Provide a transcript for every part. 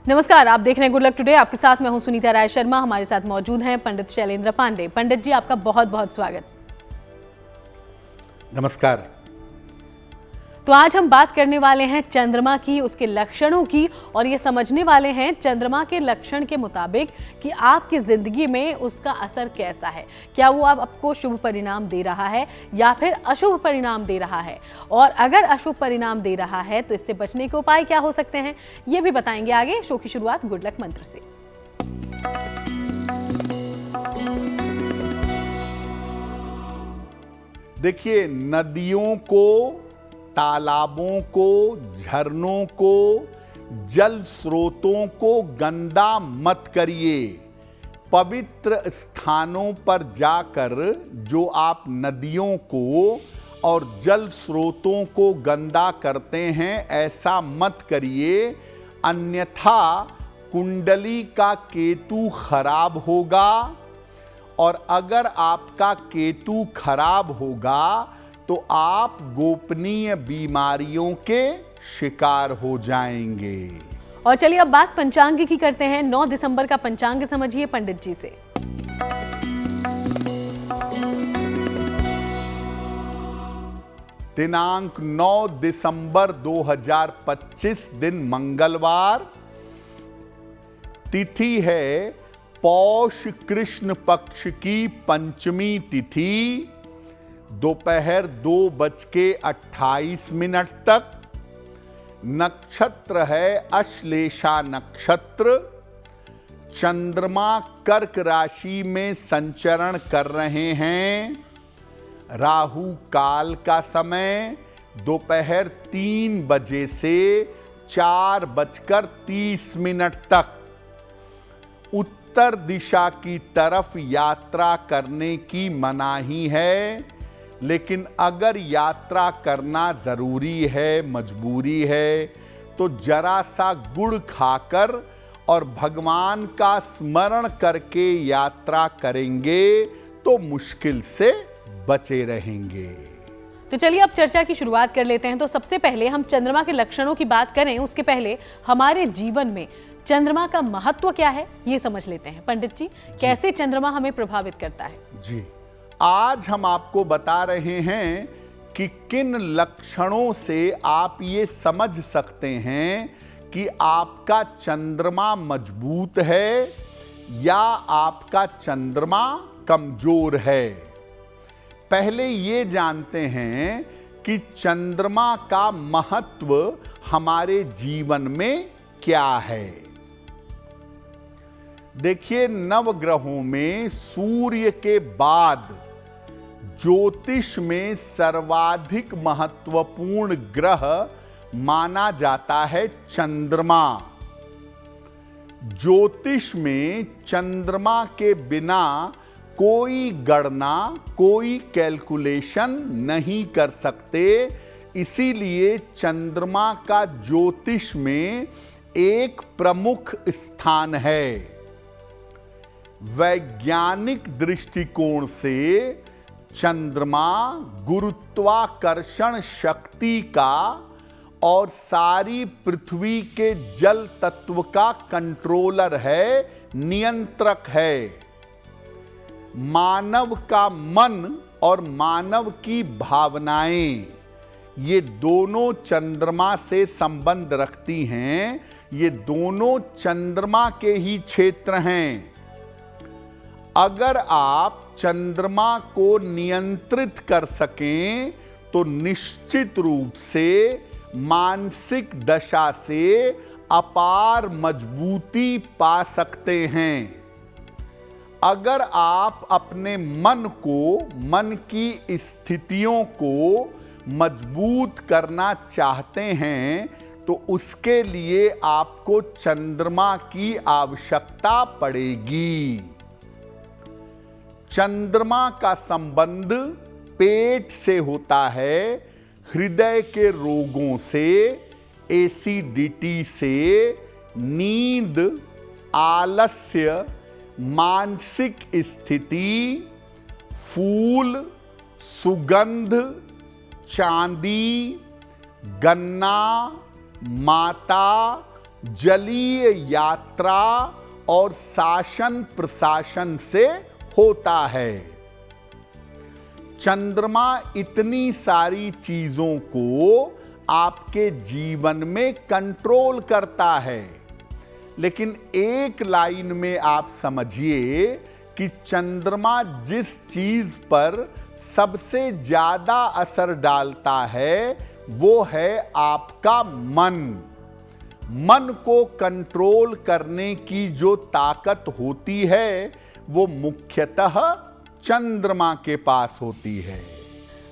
नमस्कार, आप देख रहे हैं गुड लक टुडे। आपके साथ मैं हूं सुनीता राय शर्मा। हमारे साथ मौजूद हैं पंडित शैलेंद्र पांडे। पंडित जी, आपका बहुत बहुत स्वागत। नमस्कार। तो आज हम बात करने वाले हैं चंद्रमा की, उसके लक्षणों की, और ये समझने वाले हैं चंद्रमा के लक्षण के मुताबिक कि आपकी जिंदगी में उसका असर कैसा है। क्या वो आपको शुभ परिणाम दे रहा है या फिर अशुभ परिणाम दे रहा है, और अगर अशुभ परिणाम दे रहा है तो इससे बचने के उपाय क्या हो सकते हैं, ये भी बताएंगे आगे। शो की शुरुआत गुड लक मंत्र से। देखिए, नदियों को, तालाबों को, झरनों को, जल स्रोतों को गंदा मत करिए। पवित्र स्थानों पर जाकर जो आप नदियों को और जल स्रोतों को गंदा करते हैं, ऐसा मत करिए, अन्यथा कुंडली का केतु खराब होगा, और अगर आपका केतु खराब होगा तो आप गोपनीय बीमारियों के शिकार हो जाएंगे। और चलिए अब बात पंचांग की करते हैं। 9 दिसंबर का पंचांग समझिए पंडित जी से। दिनांक 9 दिसंबर 2025, दिन मंगलवार, तिथि है पौष कृष्ण पक्ष की पंचमी तिथि, दोपहर 2:28 तक। नक्षत्र है अश्लेषा नक्षत्र। चंद्रमा कर्क राशि में संचरण कर रहे हैं। राहु काल का समय दोपहर 3 बजे से 4:30 तक। उत्तर दिशा की तरफ यात्रा करने की मनाही है, लेकिन अगर यात्रा करना जरूरी है, मजबूरी है, तो जरा सा गुड़ खाकर और भगवान का स्मरण करके यात्रा करेंगे तो मुश्किल से बचे रहेंगे। तो चलिए अब चर्चा की शुरुआत कर लेते हैं। तो सबसे पहले हम चंद्रमा के लक्षणों की बात करें, उसके पहले हमारे जीवन में चंद्रमा का महत्व क्या है ये समझ लेते हैं। पंडित जी, कैसे चंद्रमा हमें प्रभावित करता है? जी, आज हम आपको बता रहे हैं कि किन लक्षणों से आप ये समझ सकते हैं कि आपका चंद्रमा मजबूत है या आपका चंद्रमा कमजोर है। पहले ये जानते हैं कि चंद्रमा का महत्व हमारे जीवन में क्या है। देखिए, नवग्रहों में सूर्य के बाद ज्योतिष में सर्वाधिक महत्वपूर्ण ग्रह माना जाता है चंद्रमा। ज्योतिष में चंद्रमा के बिना कोई गणना, कोई कैलकुलेशन नहीं कर सकते। इसीलिए चंद्रमा का ज्योतिष में एक प्रमुख स्थान है। वैज्ञानिक दृष्टिकोण से चंद्रमा गुरुत्वाकर्षण शक्ति का और सारी पृथ्वी के जल तत्व का कंट्रोलर है, नियंत्रक है। मानव का मन और मानव की भावनाएं, ये दोनों चंद्रमा से संबंध रखती हैं। ये दोनों चंद्रमा के ही क्षेत्र हैं। अगर आप चंद्रमा को नियंत्रित कर सकें तो निश्चित रूप से मानसिक दशा से अपार मजबूती पा सकते हैं। अगर आप अपने मन को, मन की स्थितियों को मजबूत करना चाहते हैं तो उसके लिए आपको चंद्रमा की आवश्यकता पड़ेगी। चंद्रमा का संबंध पेट से होता है, हृदय के रोगों से, एसिडिटी से, नींद, आलस्य, मानसिक स्थिति, फूल, सुगंध, चांदी, गन्ना, माता, जलीय यात्रा और शासन प्रशासन से होता है। चंद्रमा इतनी सारी चीजों को आपके जीवन में कंट्रोल करता है, लेकिन एक लाइन में आप समझिए कि चंद्रमा जिस चीज पर सबसे ज्यादा असर डालता है वो है आपका मन। मन को कंट्रोल करने की जो ताकत होती है वो मुख्यतः चंद्रमा के पास होती है।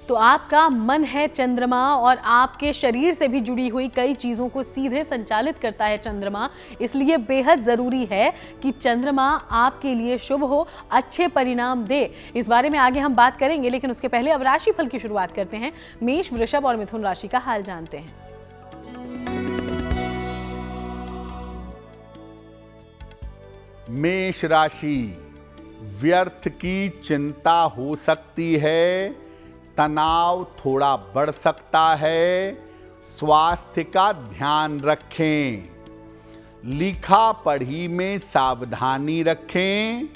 तो आपका मन है चंद्रमा और आपके शरीर से भी जुड़ी हुई कई चीजों को सीधे संचालित करता है चंद्रमा। इसलिए बेहद जरूरी है कि चंद्रमा आपके लिए शुभ हो, अच्छे परिणाम दे। इस बारे में आगे हम बात करेंगे, लेकिन उसके पहले अब राशिफल की शुरुआत करते हैं। मेष, वृषभ और मिथुन राशि का हाल जानते हैं। मेष राशि, व्यर्थ की चिंता हो सकती है, तनाव थोड़ा बढ़ सकता है, स्वास्थ्य का ध्यान रखें, लिखा पढ़ी में सावधानी रखें।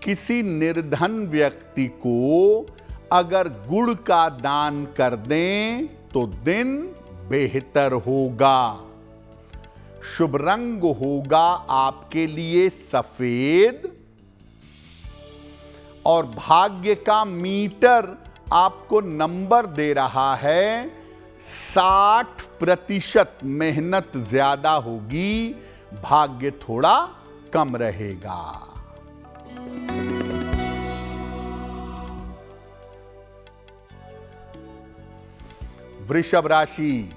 किसी निर्धन व्यक्ति को अगर गुड़ का दान कर दें तो दिन बेहतर होगा। शुभ रंग होगा आपके लिए सफेद और भाग्य का मीटर आपको नंबर दे रहा है 60%। मेहनत ज्यादा होगी, भाग्य थोड़ा कम रहेगा। वृषभ राशि,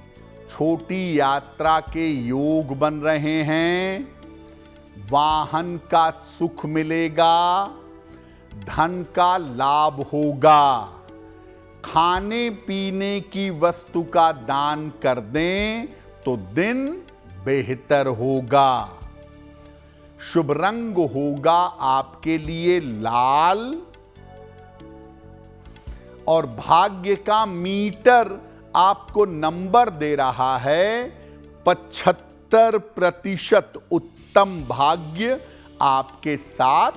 छोटी यात्रा के योग बन रहे हैं, वाहन का सुख मिलेगा, धन का लाभ होगा। खाने पीने की वस्तु का दान कर दें तो दिन बेहतर होगा। शुभ रंग होगा आपके लिए लाल और भाग्य का मीटर आपको नंबर दे रहा है 75%। उत्तम भाग्य आपके साथ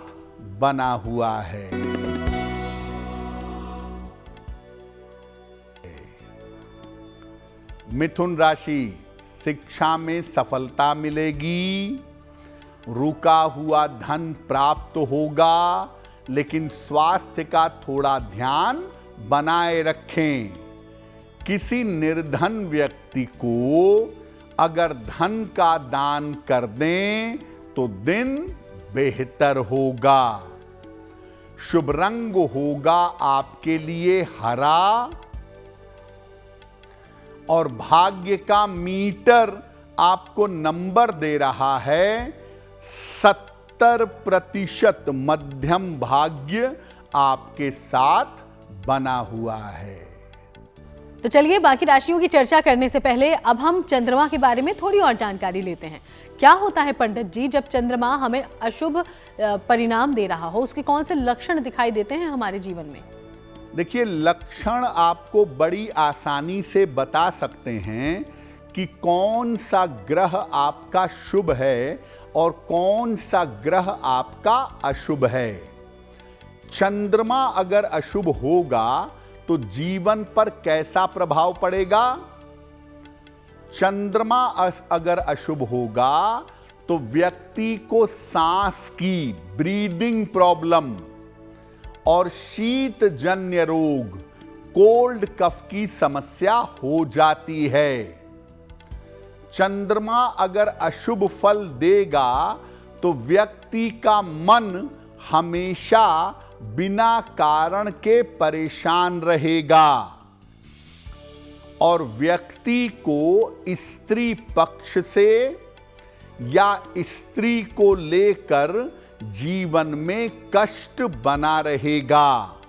बना हुआ है। मिथुन राशि, शिक्षा में सफलता मिलेगी, रुका हुआ धन प्राप्त होगा, लेकिन स्वास्थ्य का थोड़ा ध्यान बनाए रखें। किसी निर्धन व्यक्ति को अगर धन का दान कर दें तो दिन बेहतर होगा। शुभ रंग होगा आपके लिए हरा और भाग्य का मीटर आपको नंबर दे रहा है 70%। मध्यम भाग्य आपके साथ बना हुआ है। तो चलिए बाकी राशियों की चर्चा करने से पहले अब हम चंद्रमा के बारे में थोड़ी और जानकारी लेते हैं। क्या होता है पंडित जी जब चंद्रमा हमें अशुभ परिणाम दे रहा हो, उसके कौन से लक्षण दिखाई देते हैं हमारे जीवन में? देखिए, लक्षण आपको बड़ी आसानी से बता सकते हैं कि कौन सा ग्रह आपका शुभ है और कौन सा ग्रह आपका अशुभ है। चंद्रमा अगर अशुभ होगा तो जीवन पर कैसा प्रभाव पड़ेगा? चंद्रमा अगर अशुभ होगा तो व्यक्ति को सांस की ब्रीदिंग प्रॉब्लम और शीत जन्य रोग, कोल्ड कफ की समस्या हो जाती है। चंद्रमा अगर अशुभ फल देगा तो व्यक्ति का मन हमेशा बिना कारण के परेशान रहेगा और व्यक्ति को स्त्री पक्ष से या स्त्री को लेकर जीवन में कष्ट बना रहेगा।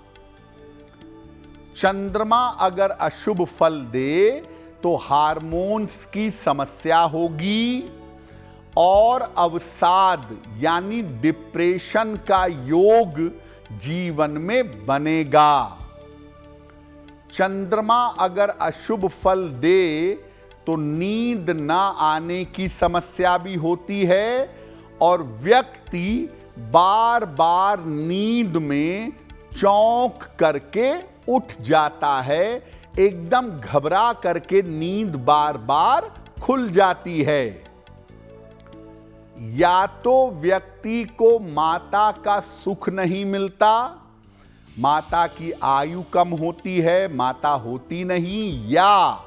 चंद्रमा अगर अशुभ फल दे तो हार्मोन्स की समस्या होगी और अवसाद यानी डिप्रेशन का योग जीवन में बनेगा। चंद्रमा अगर अशुभ फल दे तो नींद ना आने की समस्या भी होती है और व्यक्ति बार बार नींद में चौंक करके उठ जाता है, एकदम घबरा करके नींद बार बार खुल जाती है। या तो व्यक्ति को माता का सुख नहीं मिलता, माता की आयु कम होती है, माता होती नहीं, या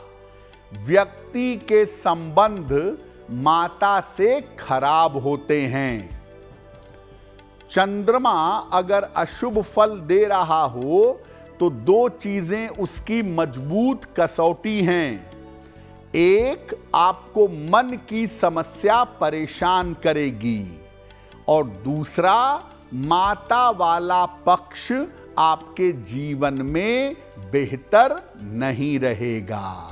व्यक्ति के संबंध माता से खराब होते हैं। चंद्रमा अगर अशुभ फल दे रहा हो तो दो चीजें उसकी मजबूत कसौटी हैं। एक, आपको मन की समस्या परेशान करेगी और दूसरा, माता वाला पक्ष आपके जीवन में बेहतर नहीं रहेगा।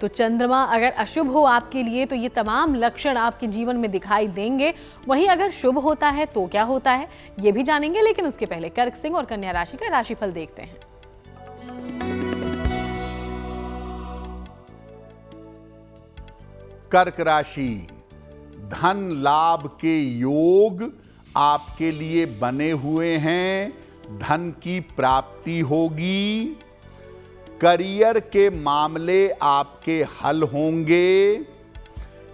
तो चंद्रमा अगर अशुभ हो आपके लिए तो ये तमाम लक्षण आपके जीवन में दिखाई देंगे। वहीं अगर शुभ होता है तो क्या होता है ये भी जानेंगे, लेकिन उसके पहले कर्क सिंह और कन्या राशि का राशिफल देखते हैं। कर्क राशि, धन लाभ के योग आपके लिए बने हुए हैं, धन की प्राप्ति होगी, करियर के मामले आपके हल होंगे,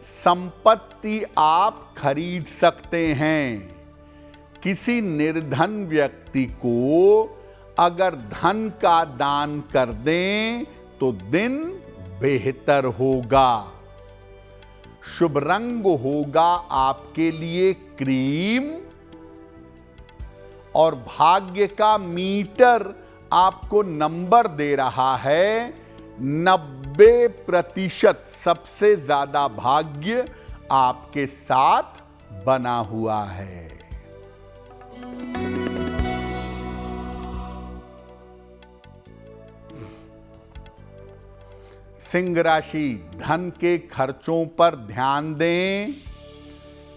संपत्ति आप खरीद सकते हैं। किसी निर्धन व्यक्ति को अगर धन का दान कर दें तो दिन बेहतर होगा। शुभ रंग होगा आपके लिए क्रीम और भाग्य का मीटर आपको नंबर दे रहा है 90%। सबसे ज्यादा भाग्य आपके साथ बना हुआ है। सिंह राशि, धन के खर्चों पर ध्यान दें,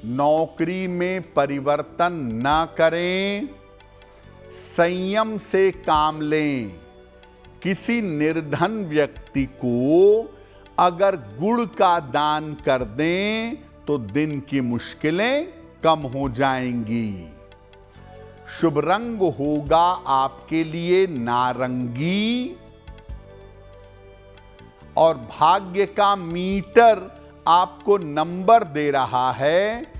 नौकरी में परिवर्तन न करें, संयम से काम लें। किसी निर्धन व्यक्ति को अगर गुड़ का दान कर दें तो दिन की मुश्किलें कम हो जाएंगी। शुभ रंग होगा आपके लिए नारंगी और भाग्य का मीटर आपको नंबर दे रहा है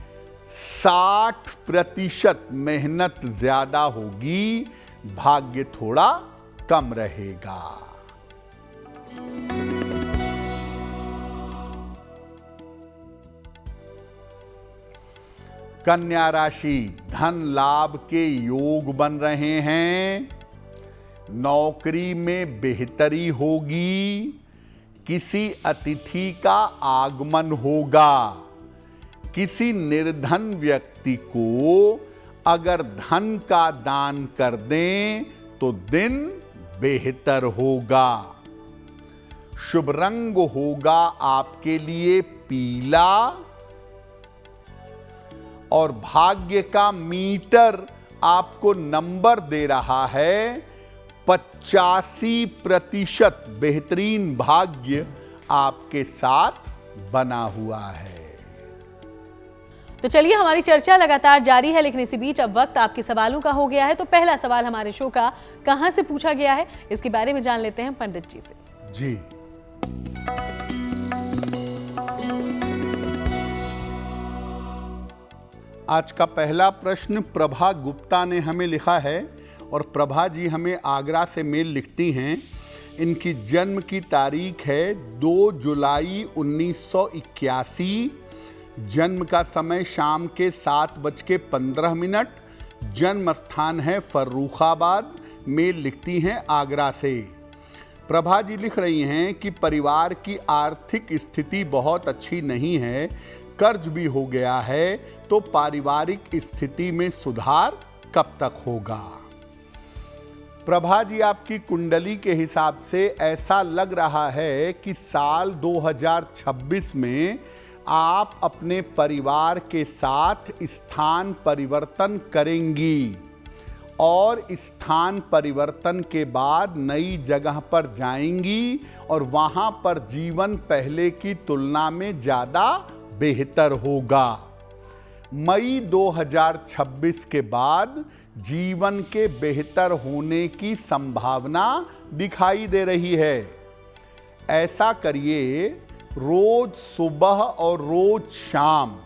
60%। मेहनत ज्यादा होगी, भाग्य थोड़ा कम रहेगा। कन्या राशि, धन लाभ के योग बन रहे हैं, नौकरी में बेहतरी होगी, किसी अतिथि का आगमन होगा। किसी निर्धन व्यक्ति को अगर धन का दान कर दें तो दिन बेहतर होगा। शुभ रंग होगा आपके लिए पीला और भाग्य का मीटर आपको नंबर दे रहा है 85%। बेहतरीन भाग्य आपके साथ बना हुआ है। तो चलिए, हमारी चर्चा लगातार जारी है, लेकिन इसी बीच अब वक्त आपके सवालों का हो गया है। तो पहला सवाल हमारे शो का कहां से पूछा गया है, इसके बारे में जान लेते हैं पंडित जी से। जी, आज का पहला प्रश्न प्रभा गुप्ता ने हमें लिखा है और प्रभा जी हमें आगरा से मेल लिखती हैं। इनकी जन्म की तारीख है 2 जुलाई 1981। जन्म का समय शाम के 7:15। जन्म स्थान है फर्रुखाबाद। मेल लिखती हैं आगरा से। प्रभा जी लिख रही हैं कि परिवार की आर्थिक स्थिति बहुत अच्छी नहीं है, कर्ज भी हो गया है, तो पारिवारिक स्थिति में सुधार कब तक होगा? प्रभा जी, आपकी कुंडली के हिसाब से ऐसा लग रहा है कि साल 2026 में आप अपने परिवार के साथ स्थान परिवर्तन करेंगी और स्थान परिवर्तन के बाद नई जगह पर जाएंगी और वहां पर जीवन पहले की तुलना में ज़्यादा बेहतर होगा। मई 2026 के बाद जीवन के बेहतर होने की संभावना दिखाई दे रही है। ऐसा करिए, रोज सुबह और रोज शाम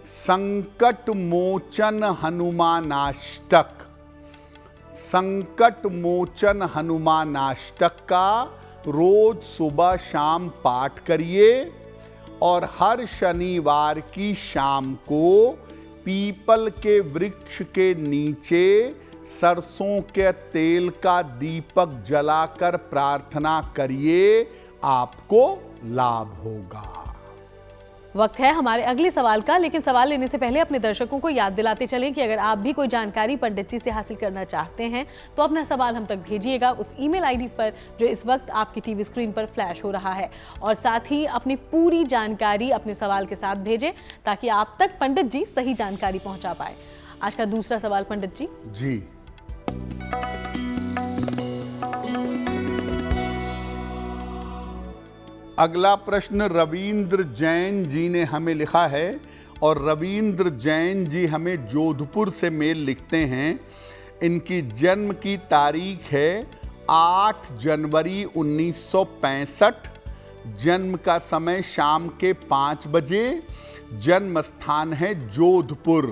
संकट मोचन हनुमानाष्टक, संकट मोचन हनुमानाष्टक का रोज सुबह शाम पाठ करिए और हर शनिवार की शाम को पीपल के वृक्ष के नीचे सरसों के तेल का दीपक जलाकर प्रार्थना करिए, आपको लाभ होगा। वक्त है हमारे अगले सवाल का, लेकिन सवाल लेने से पहले अपने दर्शकों को याद दिलाते चलें कि अगर आप भी कोई जानकारी पंडित जी से हासिल करना चाहते हैं तो अपना सवाल हम तक भेजिएगा उस ईमेल आईडी पर जो इस वक्त आपकी टीवी स्क्रीन पर फ्लैश हो रहा है, और साथ ही अपनी पूरी जानकारी अपने सवाल के साथ भेजें ताकि आप तक पंडित जी सही जानकारी पहुंचा पाए। आज का दूसरा सवाल पंडित जी। जी, अगला प्रश्न रविंद्र जैन जी ने हमें लिखा है और रविंद्र जैन जी हमें जोधपुर से मेल लिखते हैं। इनकी जन्म की तारीख है 8 जनवरी 1965, जन्म का समय शाम के 5 बजे, जन्म स्थान है जोधपुर।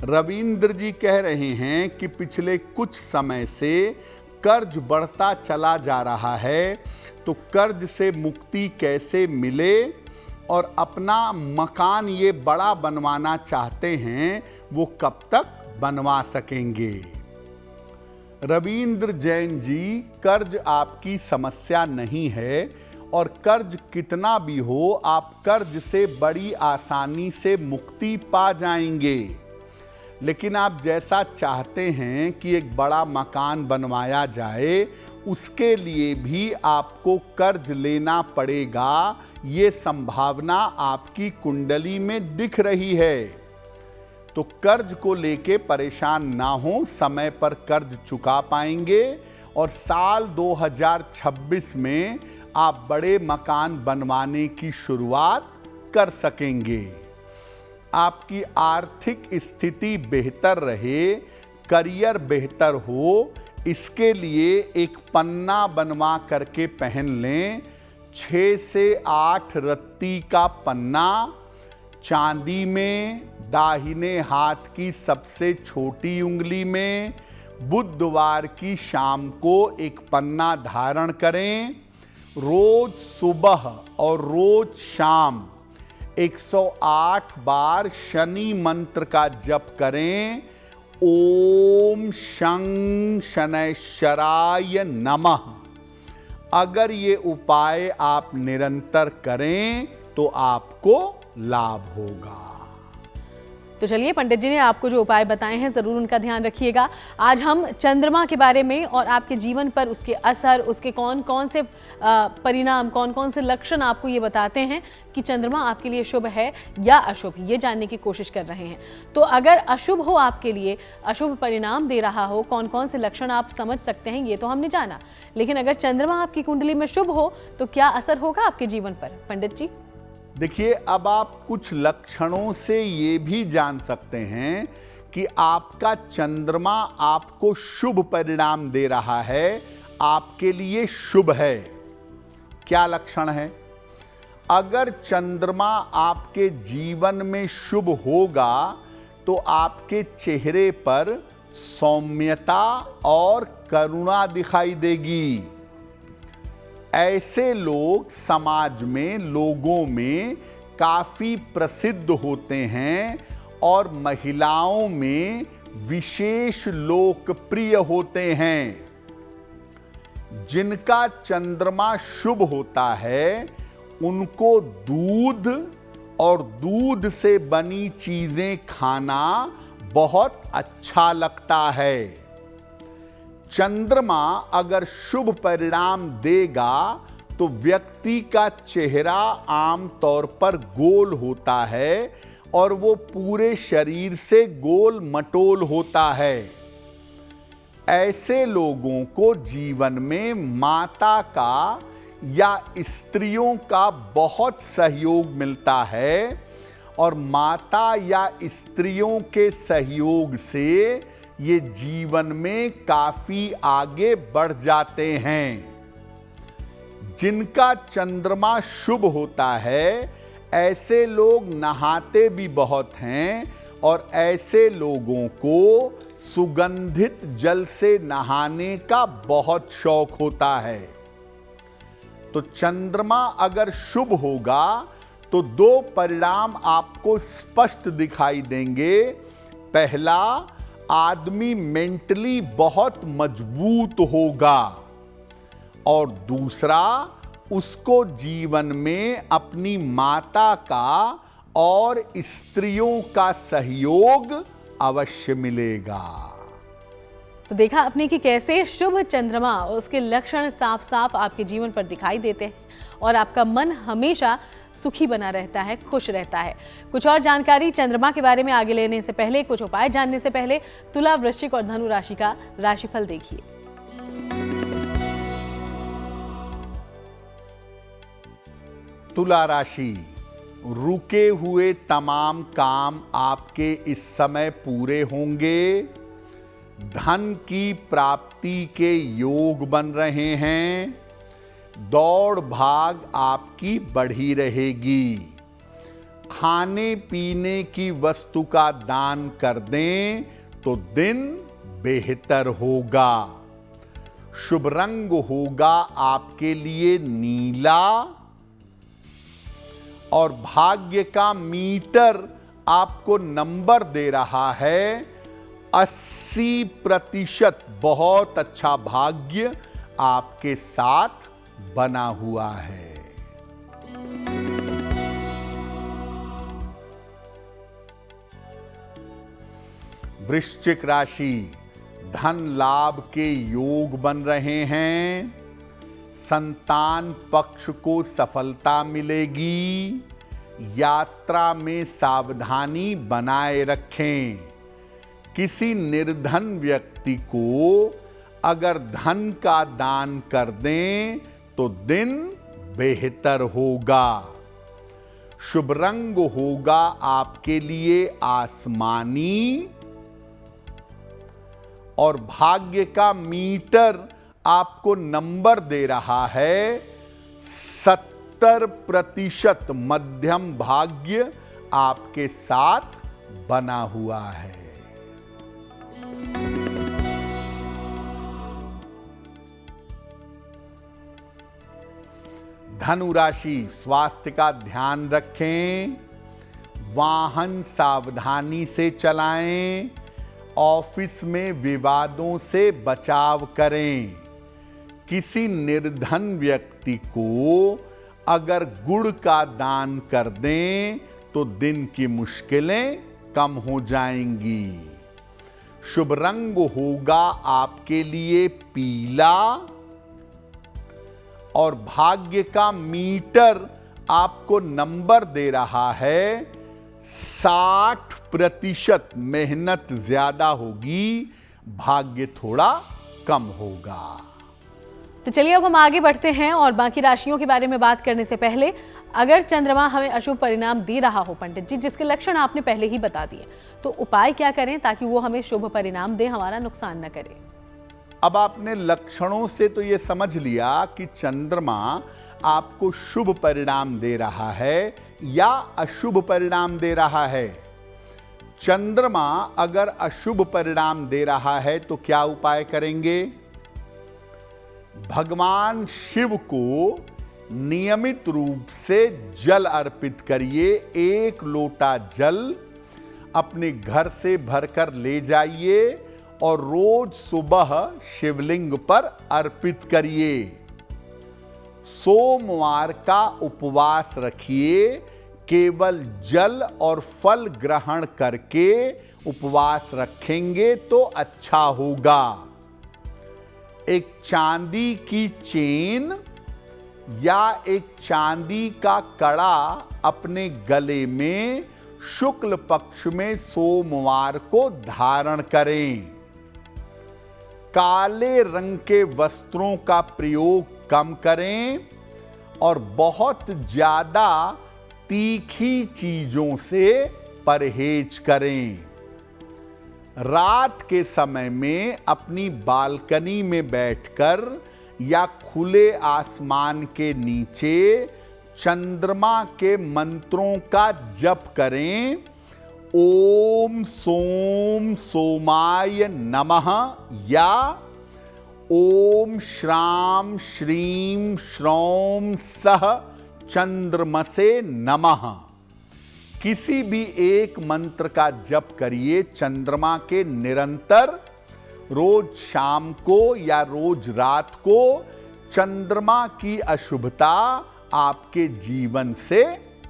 रविंद्र जी कह रहे हैं कि पिछले कुछ समय से कर्ज बढ़ता चला जा रहा है, तो कर्ज से मुक्ति कैसे मिले, और अपना मकान ये बड़ा बनवाना चाहते हैं, वो कब तक बनवा सकेंगे। रविंद्र जैन जी, कर्ज आपकी समस्या नहीं है और कर्ज कितना भी हो आप कर्ज से बड़ी आसानी से मुक्ति पा जाएंगे। लेकिन आप जैसा चाहते हैं कि एक बड़ा मकान बनवाया जाए, उसके लिए भी आपको कर्ज लेना पड़ेगा। ये संभावना आपकी कुंडली में दिख रही है। तो कर्ज को लेके परेशान ना हो, समय पर कर्ज चुका पाएंगे और साल 2026 में आप बड़े मकान बनवाने की शुरुआत कर सकेंगे। आपकी आर्थिक स्थिति बेहतर रहे, करियर बेहतर हो, इसके लिए एक पन्ना बनवा करके पहन लें। 6 से 8 रत्ती का पन्ना, चांदी में, दाहिने हाथ की सबसे छोटी उंगली में, बुधवार की शाम को एक पन्ना धारण करें। रोज सुबह और रोज शाम 108 बार शनि मंत्र का जप करें। ओम शं शनैश्चराय नमः। अगर ये उपाय आप निरंतर करें तो आपको लाभ होगा। तो चलिए, पंडित जी ने आपको जो उपाय बताए हैं ज़रूर उनका ध्यान रखिएगा। आज हम चंद्रमा के बारे में और आपके जीवन पर उसके असर, उसके कौन कौन से परिणाम, कौन कौन से लक्षण आपको ये बताते हैं कि चंद्रमा आपके लिए शुभ है या अशुभ, ये जानने की कोशिश कर रहे हैं। तो अगर अशुभ हो, आपके लिए अशुभ परिणाम दे रहा हो, कौन कौन से लक्षण आप समझ सकते हैं, ये तो हमने जाना। लेकिन अगर चंद्रमा आपकी कुंडली में शुभ हो तो क्या असर होगा आपके जीवन पर, पंडित जी? देखिए, अब आप कुछ लक्षणों से ये भी जान सकते हैं कि आपका चंद्रमा आपको शुभ परिणाम दे रहा है, आपके लिए शुभ है। क्या लक्षण है? अगर चंद्रमा आपके जीवन में शुभ होगा तो आपके चेहरे पर सौम्यता और करुणा दिखाई देगी। ऐसे लोग समाज में, लोगों में काफी प्रसिद्ध होते हैं और महिलाओं में विशेष लोकप्रिय होते हैं। जिनका चंद्रमा शुभ होता है उनको दूध और दूध से बनी चीजें खाना बहुत अच्छा लगता है। चंद्रमा अगर शुभ परिणाम देगा तो व्यक्ति का चेहरा आमतौर पर गोल होता है और वो पूरे शरीर से गोल मटोल होता है। ऐसे लोगों को जीवन में माता का या स्त्रियों का बहुत सहयोग मिलता है और माता या स्त्रियों के सहयोग से ये जीवन में काफी आगे बढ़ जाते हैं। जिनका चंद्रमा शुभ होता है ऐसे लोग नहाते भी बहुत हैं और ऐसे लोगों को सुगंधित जल से नहाने का बहुत शौक होता है। तो चंद्रमा अगर शुभ होगा तो दो परिणाम आपको स्पष्ट दिखाई देंगे। पहला, आदमी मेंटली बहुत मजबूत होगा और दूसरा, उसको जीवन में अपनी माता का और स्त्रियों का सहयोग अवश्य मिलेगा। तो देखा आपने कि कैसे शुभ चंद्रमा उसके लक्षण साफ साफ आपके जीवन पर दिखाई देते हैं और आपका मन हमेशा सुखी बना रहता है, खुश रहता है। कुछ और जानकारी चंद्रमा के बारे में आगे लेने से पहले, कुछ उपाय जानने से पहले तुला, वृश्चिक और धनु राशि का राशिफल देखिए। तुला राशि, रुके हुए तमाम काम आपके इस समय पूरे होंगे। धन की प्राप्ति के योग बन रहे हैं। दौड़ भाग आपकी बढ़ी रहेगी। खाने पीने की वस्तु का दान कर दें तो दिन बेहतर होगा। शुभ रंग होगा आपके लिए नीला और भाग्य का मीटर आपको नंबर दे रहा है 80%। बहुत अच्छा भाग्य आपके साथ बना हुआ है। वृश्चिक राशि, धन लाभ के योग बन रहे हैं। संतान पक्ष को सफलता मिलेगी। यात्रा में सावधानी बनाए रखें। किसी निर्धन व्यक्ति को अगर धन का दान कर दें तो दिन बेहतर होगा। शुभ रंग होगा आपके लिए आसमानी और भाग्य का मीटर आपको नंबर दे रहा है 70%। मध्यम भाग्य आपके साथ बना हुआ है। धनु राशि, स्वास्थ्य का ध्यान रखें। वाहन सावधानी से चलाएं। ऑफिस में विवादों से बचाव करें। किसी निर्धन व्यक्ति को अगर गुड़ का दान कर दें तो दिन की मुश्किलें कम हो जाएंगी। शुभ रंग होगा आपके लिए पीला और भाग्य का मीटर आपको नंबर दे रहा है 60%। मेहनत ज्यादा होगी, भाग्य थोड़ा कम होगा। तो चलिए अब हम आगे बढ़ते हैं और बाकी राशियों के बारे में बात करने से पहले, अगर चंद्रमा हमें अशुभ परिणाम दे रहा हो पंडित जी, जिसके लक्षण आपने पहले ही बता दिए, तो उपाय क्या करें ताकि वो हमें शुभ परिणाम दे, हमारा नुकसान न करे? अब आपने लक्षणों से तो ये समझ लिया कि चंद्रमा आपको शुभ परिणाम दे रहा है या अशुभ परिणाम दे रहा है। चंद्रमा अगर अशुभ परिणाम दे रहा है तो क्या उपाय करेंगे? भगवान शिव को नियमित रूप से जल अर्पित करिए। 1 लोटा जल अपने घर से भरकर ले जाइए और रोज सुबह शिवलिंग पर अर्पित करिए। सोमवार का उपवास रखिए। केवल जल और फल ग्रहण करके उपवास रखेंगे तो अच्छा होगा। एक चांदी की चेन या एक चांदी का कड़ा अपने गले में शुक्ल पक्ष में सोमवार को धारण करें। काले रंग के वस्त्रों का प्रयोग कम करें और बहुत ज्यादा तीखी चीजों से परहेज करें। रात के समय में अपनी बालकनी में बैठकर या खुले आसमान के नीचे चंद्रमा के मंत्रों का जप करें। ओम सोम सोमाय नमः या ओम श्राम श्रीम श्रौम सह चंद्रमसे नमः, किसी भी एक मंत्र का जप करिए चंद्रमा के निरंतर। रोज शाम को या रोज रात को चंद्रमा की अशुभता आपके जीवन से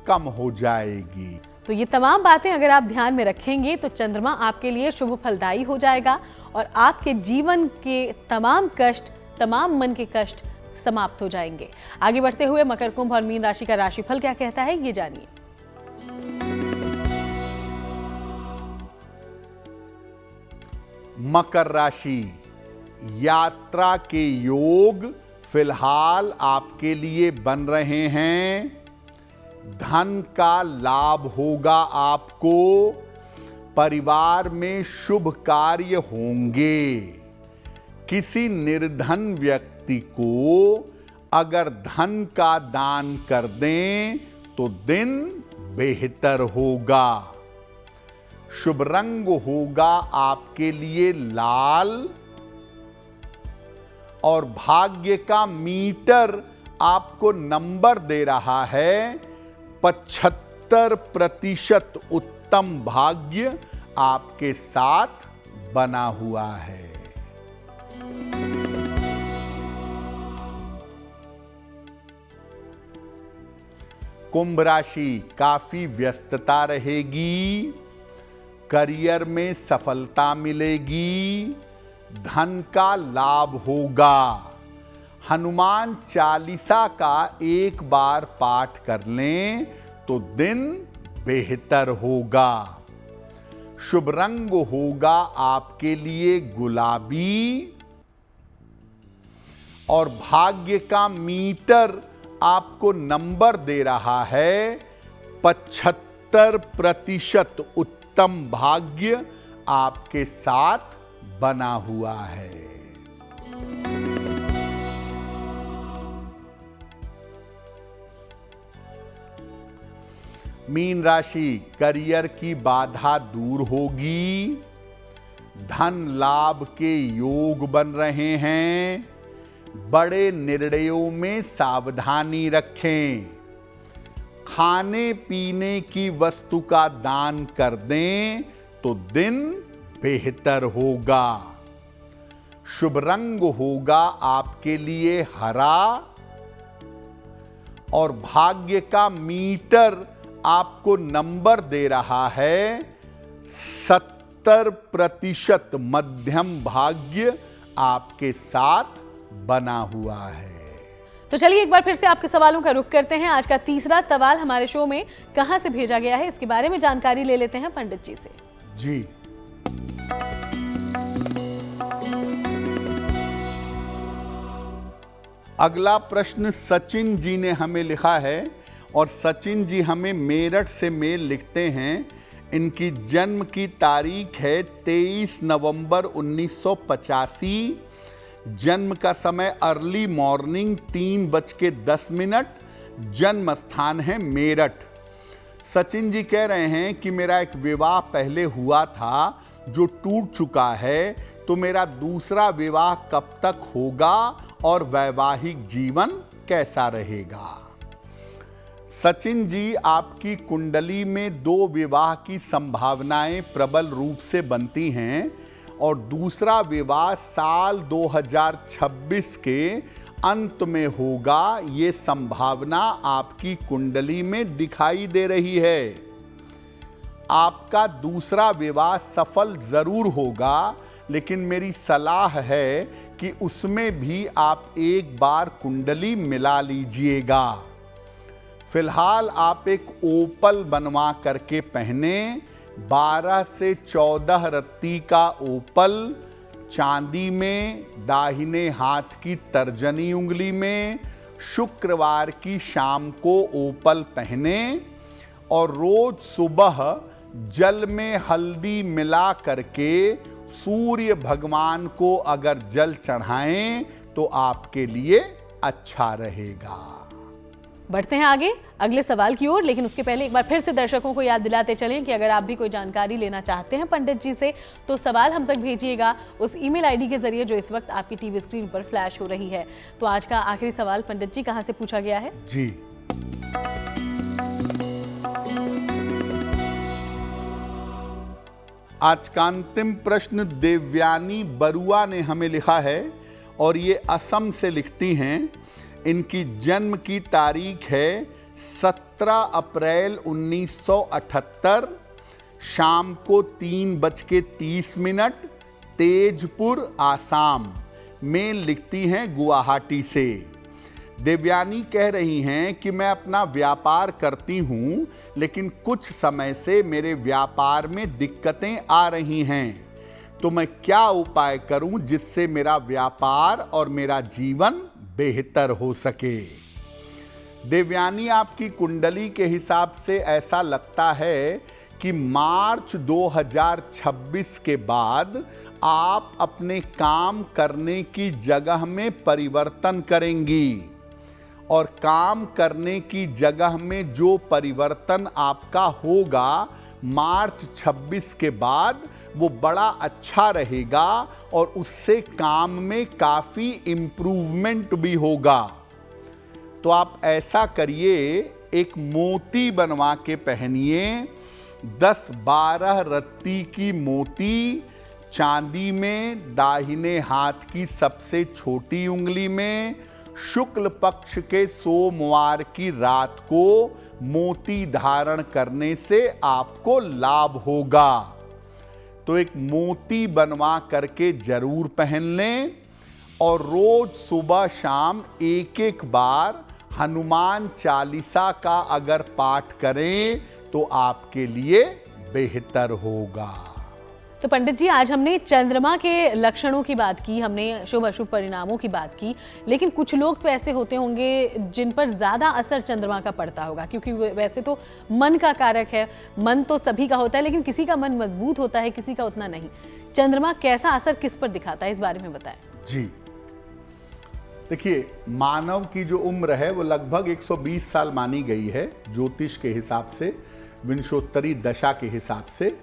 कम हो जाएगी। तो ये तमाम बातें अगर आप ध्यान में रखेंगे तो चंद्रमा आपके लिए शुभ फलदायी हो जाएगा और आपके जीवन के तमाम कष्ट, तमाम मन के कष्ट समाप्त हो जाएंगे। आगे बढ़ते हुए मकर, कुंभ और मीन राशि का राशिफल क्या कहता है, ये जानिए। मकर राशि, यात्रा के योग फिलहाल आपके लिए बन रहे हैं। धन का लाभ होगा आपको। परिवार में शुभ कार्य होंगे। किसी निर्धन व्यक्ति को अगर धन का दान कर दें तो दिन बेहतर होगा। शुभ रंग होगा आपके लिए लाल और भाग्य का मीटर आपको नंबर दे रहा है 75% उत्तम भाग्य आपके साथ बना हुआ है। कुंभ राशि, काफी व्यस्तता रहेगी। करियर में सफलता मिलेगी। धन का लाभ होगा। हनुमान चालीसा का एक बार पाठ कर लें तो दिन बेहतर होगा। शुभ रंग होगा आपके लिए गुलाबी और भाग्य का मीटर आपको नंबर दे रहा है 75% उत्तम भाग्य आपके साथ बना हुआ है। मीन राशि, करियर की बाधा दूर होगी। धन लाभ के योग बन रहे हैं। बड़े निर्णयों में सावधानी रखें। खाने पीने की वस्तु का दान कर दें तो दिन बेहतर होगा। शुभ रंग होगा आपके लिए हरा और भाग्य का मीटर आपको नंबर दे रहा है 70% मध्यम भाग्य आपके साथ बना हुआ है। तो चलिए एक बार फिर से आपके सवालों का रुख करते हैं। आज का तीसरा सवाल हमारे शो में कहां से भेजा गया है, इसके बारे में जानकारी ले लेते हैं पंडित जी से। जी, अगला प्रश्न सचिन जी ने हमें लिखा है और सचिन जी हमें मेरठ से मेल लिखते हैं। इनकी जन्म की तारीख है 23 नवंबर 1985। जन्म का समय अर्ली मॉर्निंग 3:10। जन्म स्थान है मेरठ। सचिन जी कह रहे हैं कि मेरा एक विवाह पहले हुआ था जो टूट चुका है, तो मेरा दूसरा विवाह कब तक होगा और वैवाहिक जीवन कैसा रहेगा। सचिन जी, आपकी कुंडली में 2 विवाह की संभावनाएं प्रबल रूप से बनती हैं और दूसरा विवाह साल 2026 के अंत में होगा। ये संभावना आपकी कुंडली में दिखाई दे रही है। आपका दूसरा विवाह सफल जरूर होगा, लेकिन मेरी सलाह है कि उसमें भी आप एक बार कुंडली मिला लीजिएगा। फिलहाल आप एक ओपल बनवा करके पहने। 12 से 14 रत्ती का ओपल चांदी में दाहिने हाथ की तर्जनी उंगली में, शुक्रवार की शाम को ओपल पहने और रोज सुबह जल में हल्दी मिला करके सूर्य भगवान को अगर जल चढ़ाएं तो आपके लिए अच्छा रहेगा। बढ़ते हैं आगे अगले सवाल की ओर, लेकिन उसके पहले एक बार फिर से दर्शकों को याद दिलाते चलें कि अगर आप भी कोई जानकारी लेना चाहते हैं पंडित जी से तो सवाल हम तक भेजिएगा उस ईमेल आईडी के जरिए जो इस वक्त आपकी टीवी स्क्रीन पर फ्लैश हो रही है। तो आज का आखिरी सवाल पंडित जी कहां से पूछा गया है? जी, आज का अंतिम प्रश्न देवयानी बरुआ ने हमें लिखा है और ये असम से लिखती हैं। इनकी जन्म की तारीख है 17 अप्रैल 1978, शाम को 3:30 तेजपुर आसाम में लिखती हैं गुवाहाटी से। देवयानी कह रही हैं कि मैं अपना व्यापार करती हूं, लेकिन कुछ समय से मेरे व्यापार में दिक्कतें आ रही हैं, तो मैं क्या उपाय करूं जिससे मेरा व्यापार और मेरा जीवन बेहतर हो सके। देवयानी, आपकी कुंडली के हिसाब से ऐसा लगता है कि मार्च 2026 के बाद आप अपने काम करने की जगह में परिवर्तन करेंगी और काम करने की जगह में जो परिवर्तन आपका होगा मार्च 26 के बाद वो बड़ा अच्छा रहेगा और उससे काम में काफ़ी इम्प्रूवमेंट भी होगा। तो आप ऐसा करिए, एक मोती बनवा के पहनिए, 10-12 रत्ती की मोती चांदी में दाहिने हाथ की सबसे छोटी उंगली में, शुक्ल पक्ष के सोमवार की रात को मोती धारण करने से आपको लाभ होगा। तो एक मोती बनवा करके जरूर पहन लें और रोज सुबह शाम एक बार हनुमान चालीसा का अगर पाठ करें तो आपके लिए बेहतर होगा। तो पंडित जी, आज हमने चंद्रमा के लक्षणों की बात की, हमने शुभ अशुभ परिणामों की बात की, लेकिन कुछ लोग तो ऐसे होते होंगे जिन पर ज़्यादा असर चंद्रमा का पड़ता होगा, क्योंकि वैसे तो मन का कारक है, मन तो सभी का होता है, लेकिन किसी का मन मजबूत होता है, किसी का उतना नहीं। चंद्रमा कैसा असर किस पर दिखाता है, इस बारे में बताएं। जी देखिए, मानव की जो उम्र है वो लगभग 120 साल मानी गई है ज्योतिष के हिसाब से, विंशोत्तरी दशा के हिसाब से,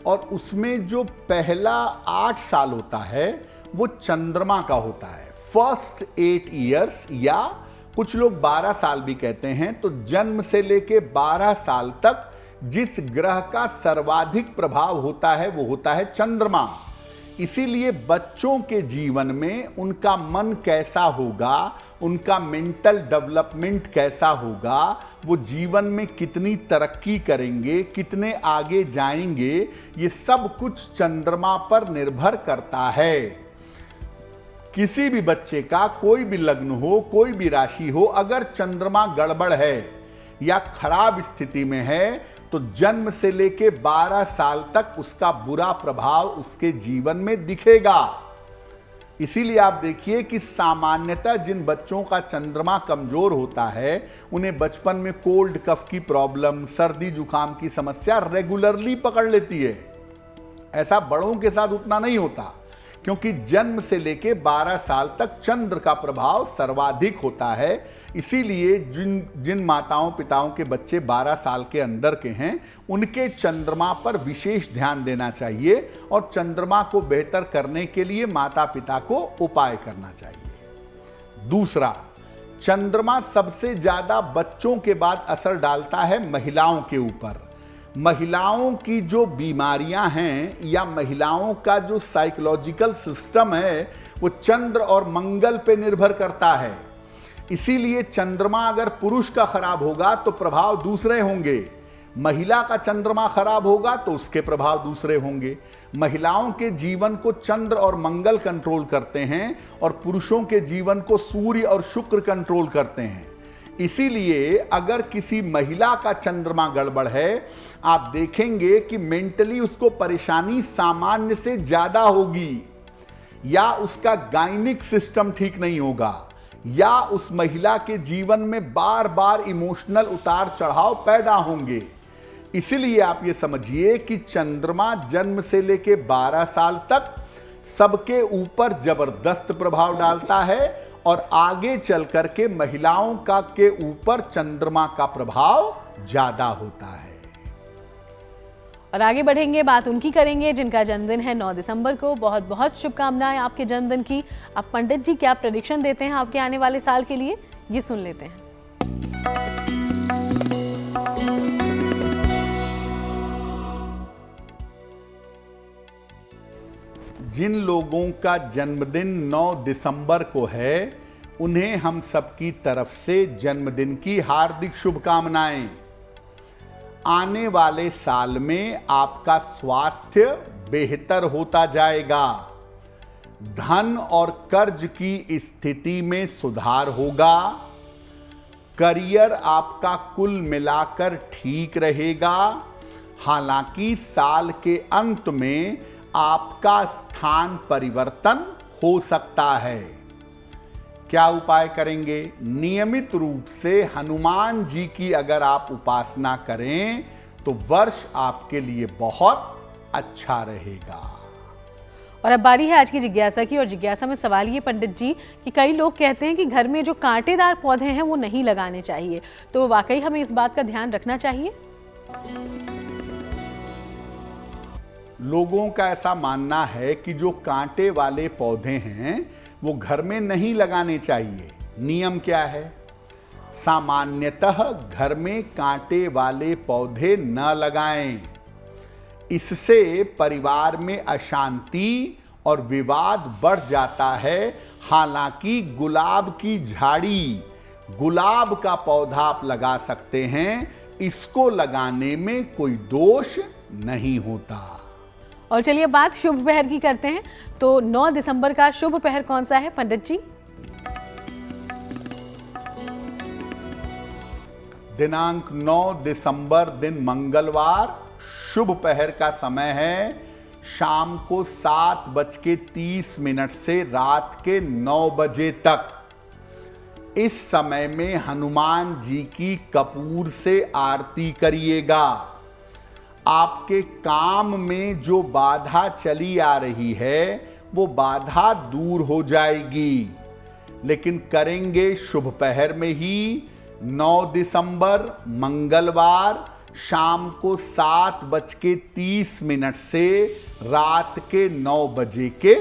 और उसमें जो पहला 8 साल होता है वो चंद्रमा का होता है। फर्स्ट 8 इयर्स, या कुछ लोग 12 साल भी कहते हैं। तो जन्म से लेके 12 साल तक जिस ग्रह का सर्वाधिक प्रभाव होता है वो होता है चंद्रमा। इसीलिए बच्चों के जीवन में उनका मन कैसा होगा, उनका मेंटल डेवलपमेंट कैसा होगा, वो जीवन में कितनी तरक्की करेंगे, कितने आगे जाएंगे, ये सब कुछ चंद्रमा पर निर्भर करता है। किसी भी बच्चे का कोई भी लग्न हो, कोई भी राशि हो, अगर चंद्रमा गड़बड़ है या खराब स्थिति में है तो जन्म से लेके 12 साल तक उसका बुरा प्रभाव उसके जीवन में दिखेगा। इसीलिए आप देखिए कि सामान्यतः जिन बच्चों का चंद्रमा कमजोर होता है उन्हें बचपन में कोल्ड कफ की प्रॉब्लम, सर्दी जुकाम की समस्या रेगुलरली पकड़ लेती है। ऐसा बड़ों के साथ उतना नहीं होता, क्योंकि जन्म से लेके 12 साल तक चंद्र का प्रभाव सर्वाधिक होता है। इसीलिए जिन माताओं पिताओं के बच्चे 12 साल के अंदर के हैं उनके चंद्रमा पर विशेष ध्यान देना चाहिए और चंद्रमा को बेहतर करने के लिए माता पिता को उपाय करना चाहिए। दूसरा, चंद्रमा सबसे ज्यादा बच्चों के बाद असर डालता है महिलाओं के ऊपर। महिलाओं की जो बीमारियां हैं या महिलाओं का जो साइकोलॉजिकल सिस्टम है वो चंद्र और मंगल पे निर्भर करता है। इसीलिए चंद्रमा अगर पुरुष का खराब होगा तो प्रभाव दूसरे होंगे, महिला का चंद्रमा खराब होगा तो उसके प्रभाव दूसरे होंगे। महिलाओं के जीवन को चंद्र और मंगल कंट्रोल करते हैं और पुरुषों के जीवन को सूर्य और शुक्र कंट्रोल करते हैं। इसीलिए अगर किसी महिला का चंद्रमा गड़बड़ है, आप देखेंगे कि मेंटली उसको परेशानी सामान्य से ज्यादा होगी। या उसका गायनिक सिस्टम ठीक नहीं होगा, या उस महिला के जीवन में बार बार इमोशनल उतार चढ़ाव पैदा होंगे। इसीलिए आप ये समझिए कि चंद्रमा जन्म से लेके 12 साल तक सबके ऊपर जबरदस्त प्रभाव डालता है और आगे चल करके महिलाओं का के ऊपर चंद्रमा का प्रभाव ज्यादा होता है। और आगे बढ़ेंगे, बात उनकी करेंगे जिनका जन्मदिन है 9 दिसंबर को। बहुत बहुत शुभकामनाएं आपके जन्मदिन की। अब पंडित जी क्या प्रेडिक्शन देते हैं आपके आने वाले साल के लिए, ये सुन लेते हैं। जिन लोगों का जन्मदिन 9 दिसंबर को है उन्हें हम सबकी तरफ से जन्मदिन की हार्दिक शुभकामनाएं। आने वाले साल में आपका स्वास्थ्य बेहतर होता जाएगा, धन और कर्ज की स्थिति में सुधार होगा, करियर आपका कुल मिलाकर ठीक रहेगा। हालांकि साल के अंत में आपका स्थान परिवर्तन हो सकता है। क्या उपाय करेंगे? नियमित रूप से हनुमान जी की अगर आप उपासना करें तो वर्ष आपके लिए बहुत अच्छा रहेगा। और अब बारी है आज की जिज्ञासा की। और जिज्ञासा में सवाल ये पंडित जी कि कई लोग कहते हैं कि घर में जो कांटेदार पौधे हैं वो नहीं लगाने चाहिए, तो वाकई हमें इस बात का ध्यान रखना चाहिए? लोगों का ऐसा मानना है कि जो कांटे वाले पौधे हैं वो घर में नहीं लगाने चाहिए। नियम क्या है? सामान्यतः घर में कांटे वाले पौधे न लगाएं। इससे परिवार में अशांति और विवाद बढ़ जाता है। हालांकि गुलाब की झाड़ी, गुलाब का पौधा आप लगा सकते हैं, इसको लगाने में कोई दोष नहीं होता। और चलिए बात शुभ पहर की करते हैं। तो 9 दिसंबर का शुभ पहर कौन सा है पंडित जी? दिनांक 9 दिसंबर दिन मंगलवार, शुभ पहर का समय है शाम को 7:30 से रात के 9 बजे तक। इस समय में हनुमान जी की कपूर से आरती करिएगा। आपके काम में जो बाधा चली आ रही है वो बाधा दूर हो जाएगी, लेकिन करेंगे शुभ पहर में ही। 9 दिसंबर मंगलवार शाम को 7:30 से रात के 9 बजे के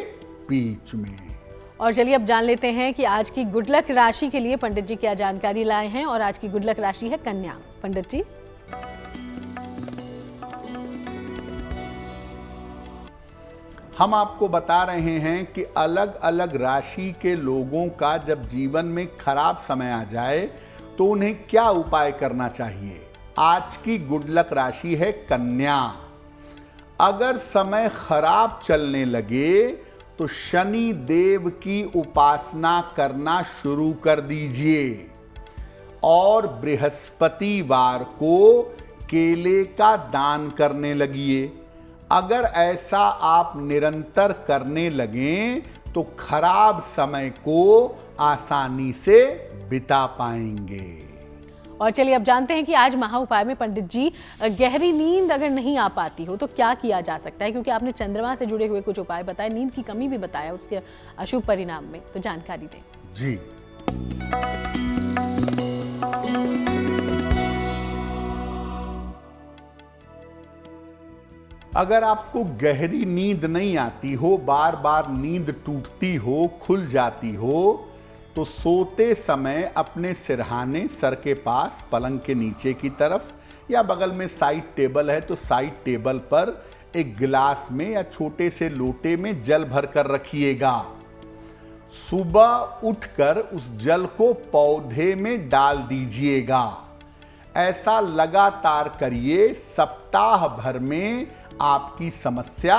बीच में। और चलिए अब जान लेते हैं कि आज की गुड लक राशि के लिए पंडित जी क्या जानकारी लाए हैं। और आज की गुड लक राशि है कन्या। पंडित जी, हम आपको बता रहे हैं कि अलग अलग राशि के लोगों का जब जीवन में खराब समय आ जाए तो उन्हें क्या उपाय करना चाहिए। आज की गुड लक राशि है कन्या। अगर समय खराब चलने लगे तो शनि देव की उपासना करना शुरू कर दीजिए और बृहस्पतिवार को केले का दान करने लगिए। अगर ऐसा आप निरंतर करने लगें तो खराब समय को आसानी से बिता पाएंगे। और चलिए अब जानते हैं कि आज महा उपाय में पंडित जी गहरी नींद अगर नहीं आ पाती हो तो क्या किया जा सकता है, क्योंकि आपने चंद्रमा से जुड़े हुए कुछ उपाय बताए, नींद की कमी भी बताया उसके अशुभ परिणाम में, तो जानकारी दें। जी, अगर आपको गहरी नींद नहीं आती हो, बार बार नींद टूटती हो, खुल जाती हो, तो सोते समय अपने सिरहाने सर के पास पलंग के नीचे की तरफ या बगल में साइड टेबल है तो साइड टेबल पर एक गिलास में या छोटे से लोटे में जल भरकर रखिएगा। सुबह उठकर उस जल को पौधे में डाल दीजिएगा। ऐसा लगातार करिए, सप्ताह भर में आपकी समस्या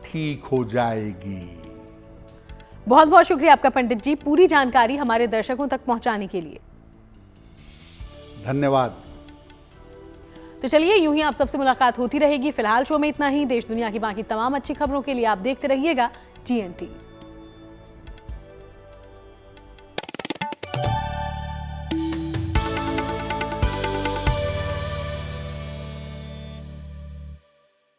ठीक हो जाएगी। बहुत बहुत शुक्रिया आपका पंडित जी, पूरी जानकारी हमारे दर्शकों तक पहुंचाने के लिए। धन्यवाद। तो चलिए यूं ही आप सबसे मुलाकात होती रहेगी। फिलहाल शो में इतना ही। देश दुनिया की बाकी तमाम अच्छी खबरों के लिए आप देखते रहिएगा GNT।